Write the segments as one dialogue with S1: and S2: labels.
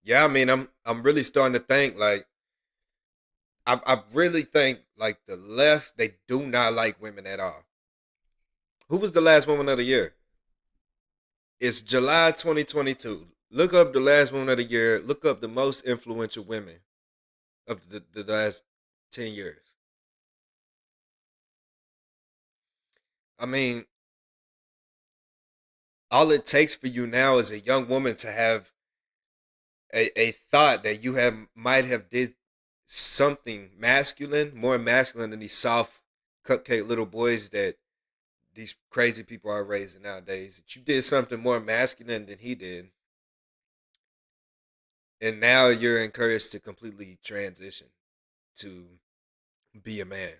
S1: Yeah, I mean, I'm really starting to think like I really think like the left they do not like women at all. Who was the last woman of the year? It's July 2022. Look up the last woman of the year. Look up the most influential women of the last 10 years. I mean, all it takes for you now is a young woman to have a thought that you have might have did something masculine, more masculine than these soft cupcake little boys that these crazy people are raising nowadays. That you did something more masculine than he did, and now you're encouraged to completely transition to be a man.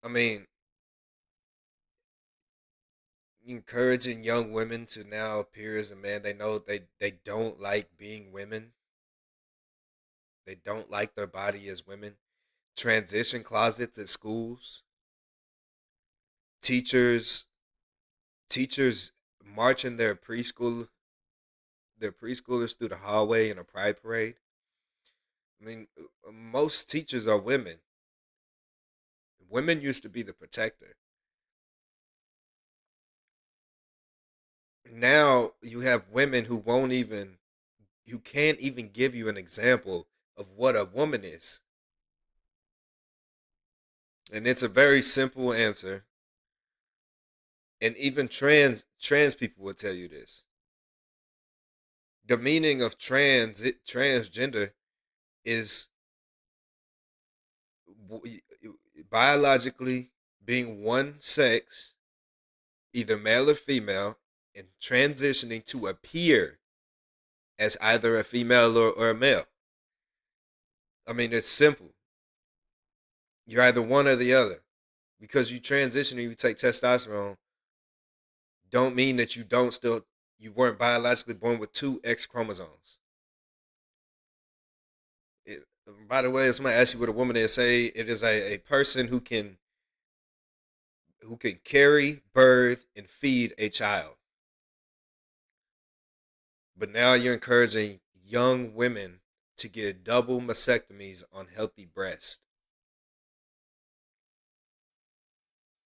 S1: I mean, encouraging young women to now appear as a man. They know they don't like being women. They don't like their body as women. Transition closets at schools. Teachers teachers marching their preschoolers through the hallway in a pride parade. I mean, most teachers are women. Women used to be the protector. Now you have women who can't even give you an example of what a woman is. And it's a very simple answer. And even trans people will tell you this. The meaning of transgender is biologically being one sex, either male or female, and transitioning to appear as either a female or a male. I mean, it's simple. You're either one or the other. Because you transition and you take testosterone, don't mean that you weren't biologically born with two X chromosomes. It, by the way, if somebody asks you what a woman is, say it is a person who can carry, birth, and feed a child. But now you're encouraging young women to get double mastectomies on healthy breasts.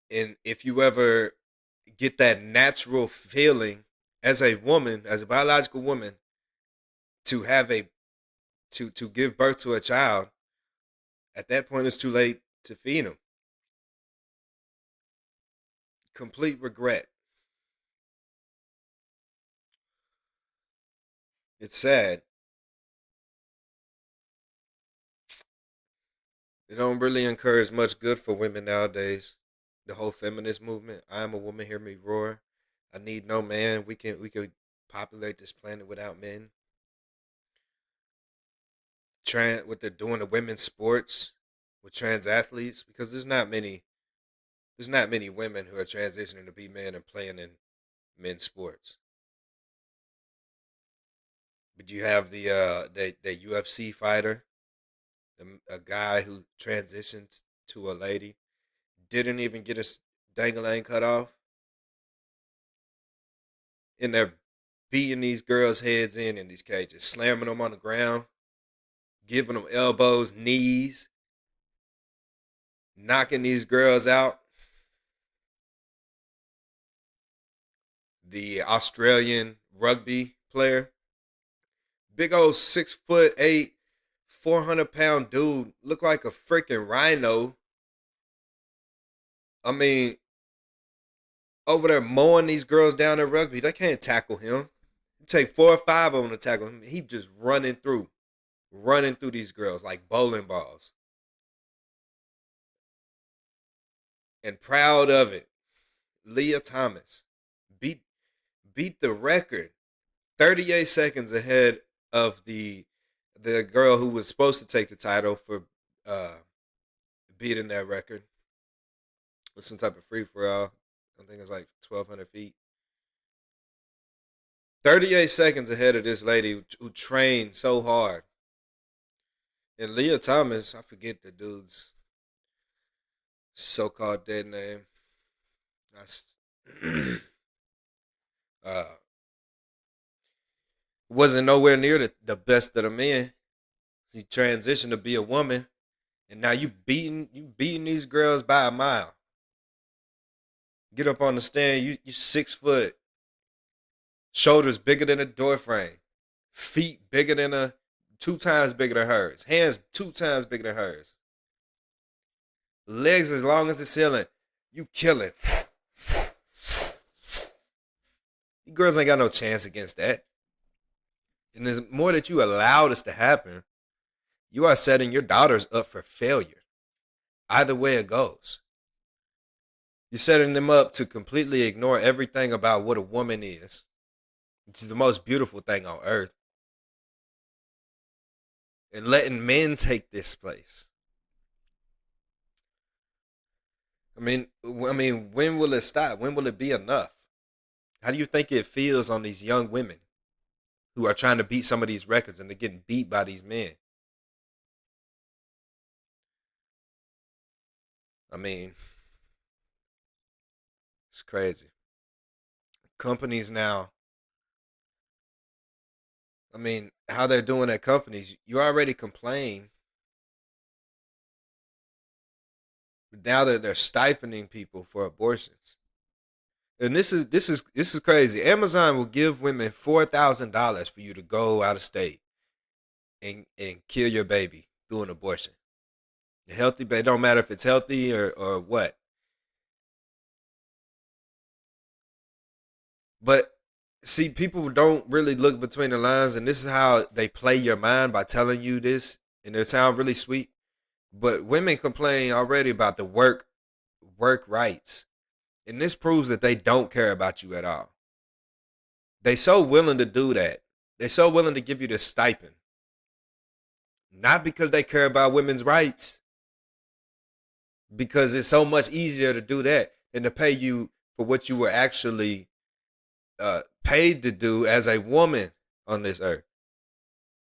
S1: And if you ever get that natural feeling as a woman, as a biological woman, to have a to give birth to a child, at that point it's too late to feed them. Complete regret. It's sad. It don't really encourage much good for women nowadays. The whole feminist movement. I am a woman, hear me roar. I need no man. We can populate this planet without men. What they're doing to women's sports with trans athletes because there's not many women who are transitioning to be men and playing in men's sports. But you have the UFC fighter, a guy who transitioned to a lady, didn't even get his dangling cut off, and they're beating these girls' heads in these cages, slamming them on the ground, giving them elbows, knees, knocking these girls out. The Australian rugby player, big old 6'8", 400-pound dude, look like a freaking rhino. I mean, over there mowing these girls down in rugby, they can't tackle him. It take 4 or 5 of them to tackle him. He just running through these girls like bowling balls, and proud of it. Leah Thomas beat beat the record 38 seconds ahead of the girl who was supposed to take the title for uh, beating that record with some type of free for all. I think it's like 1,200 feet. 38 seconds ahead of this lady who trained so hard. And Leah Thomas, I forget the dude's so called dead name. I, wasn't nowhere near the best of the men. She transitioned to be a woman, and now you beating these girls by a mile. Get up on the stand, you 6 foot, shoulders bigger than a door frame, feet bigger than a 2 times bigger than hers, hands 2 times bigger than hers, legs as long as the ceiling. You killing. You girls ain't got no chance against that. And the more that you allow this to happen, you are setting your daughters up for failure. Either way it goes. You're setting them up to completely ignore everything about what a woman is, which is the most beautiful thing on earth, and letting men take this place. When will it stop? When will it be enough? How do you think it feels on these young women who are trying to beat some of these records and they're getting beat by these men? I mean, it's crazy. Companies now, how they're doing at companies, you already complain, but now that they're stipending people for abortions. And this is crazy. Amazon will give women $4,000 for you to go out of state and kill your baby through an abortion. A healthy baby, don't matter if it's healthy or what. But see, people don't really look between the lines, and this is how they play your mind by telling you this, and it sounds really sweet. But women complain already about the work rights, and this proves that they don't care about you at all. They so willing to do that. They so willing to give you the stipend, not because they care about women's rights, because it's so much easier to do that than to pay you for what you were actually paid to do as a woman on this earth.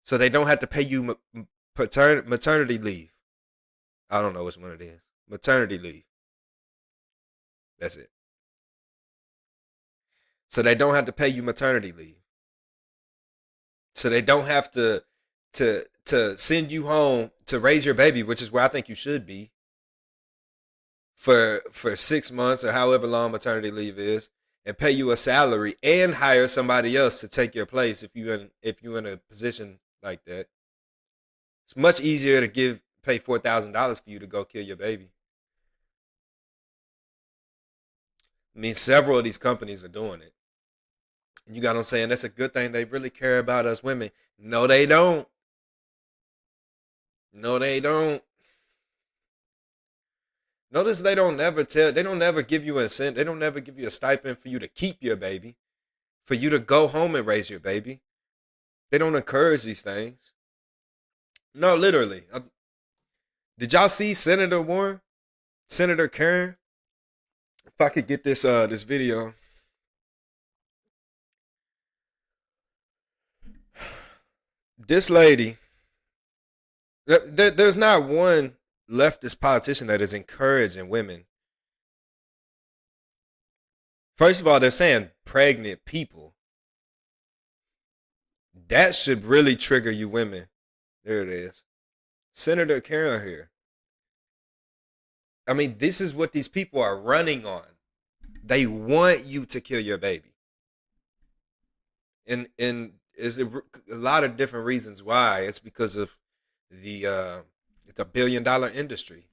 S1: So they don't have to pay you maternity leave. I don't know which one it is. Maternity leave. That's it. So they don't have to pay you maternity leave. So they don't have to send you home to raise your baby, which is where I think you should be for 6 months or however long maternity leave is, and pay you a salary and hire somebody else to take your place if you're in a position like that. It's much easier to pay $4,000 for you to go kill your baby. Several of these companies are doing it. And you got what I'm saying? That's a good thing. They really care about us women. No, they don't. No, they don't. Notice they don't never give you a cent. They don't never give you a stipend for you to keep your baby, for you to go home and raise your baby. They don't encourage these things. No, literally. Did y'all see Senator Warren? Senator Karen? If I could get this video. This lady, there's not one leftist politician that is encouraging women. First of all, they're saying pregnant people. That should really trigger you women. There it is. Senator Karen here. This is what these people are running on. They want you to kill your baby. And there's a lot of different reasons why. It's because of it's a $1 billion industry.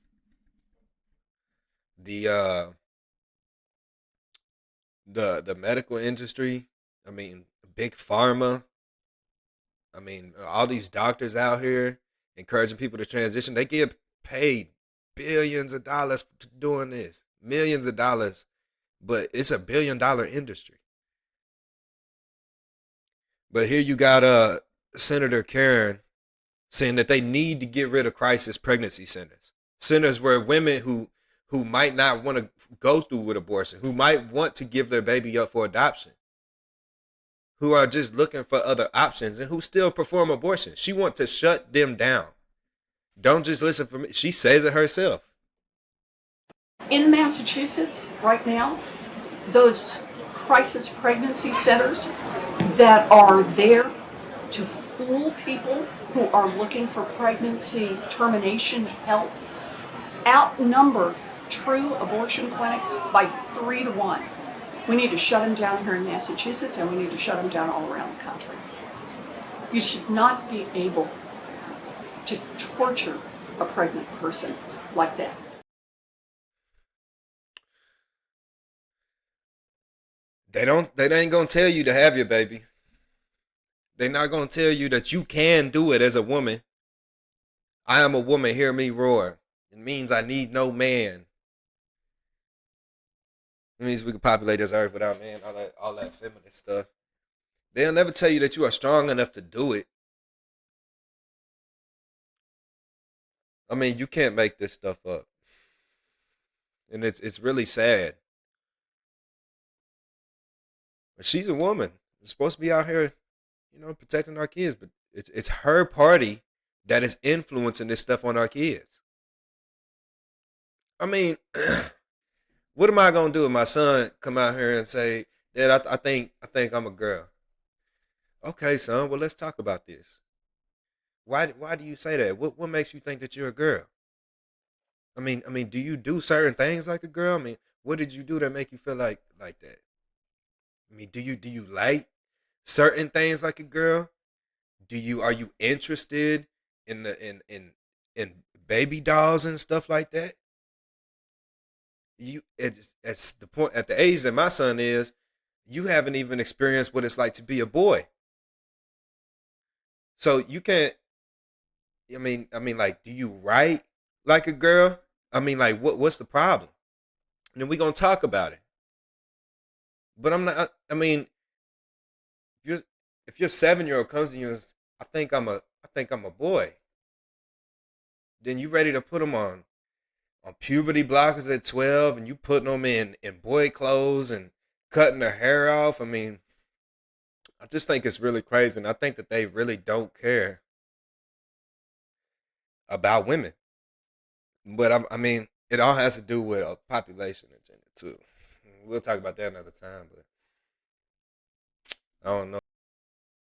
S1: The medical industry. Big pharma. All these doctors out here encouraging people to transition. They get paid billions of dollars for doing this, millions of dollars, but it's a $1 billion industry. But here you got Senator Karen saying that they need to get rid of crisis pregnancy centers where women who might not want to go through with abortion, who might want to give their baby up for adoption, who are just looking for other options and who still perform abortion. She wants to shut them down. Don't just listen for me. She says it herself.
S2: In Massachusetts right now, those crisis pregnancy centers that are there to fool people who are looking for pregnancy termination help outnumber true abortion clinics by 3 to 1. We need to shut them down here in Massachusetts, and we need to shut them down all around the country. You should not be able to torture a pregnant person like that.
S1: They ain't gonna tell you to have your baby. They're not gonna tell you that you can do it as a woman. I am a woman, hear me roar. It means I need no man. It means we can populate this earth without man, all that feminine stuff. They'll never tell you that you are strong enough to do it. I mean, you can't make this stuff up. And it's really sad. She's a woman. She's supposed to be out here, protecting our kids, but it's her party that is influencing this stuff on our kids. I mean, what am I gonna do if my son come out here and say, "Dad, I think I'm a girl." Okay, son. Well, let's talk about this. Why do you say that? What makes you think that you're a girl? I mean, do you do certain things like a girl? I mean, what did you do that make you feel like that? I mean, do you like certain things like a girl? Are you interested in baby dolls and stuff like that? It's the point at the age that my son is, you haven't even experienced what it's like to be a boy. So you can't. I mean, like, do you write like a girl? I mean, like, what's the problem? And then we gonna talk about it. But I'm not. I mean, if your 7-year-old comes to you and says, I think I'm a boy, then you ready to put them on puberty blockers at 12, and you putting them in boy clothes and cutting their hair off. I mean, I just think it's really crazy, and I think that they really don't care about women. But I mean, it all has to do with a population agenda too. We'll talk about that another time, but I don't know.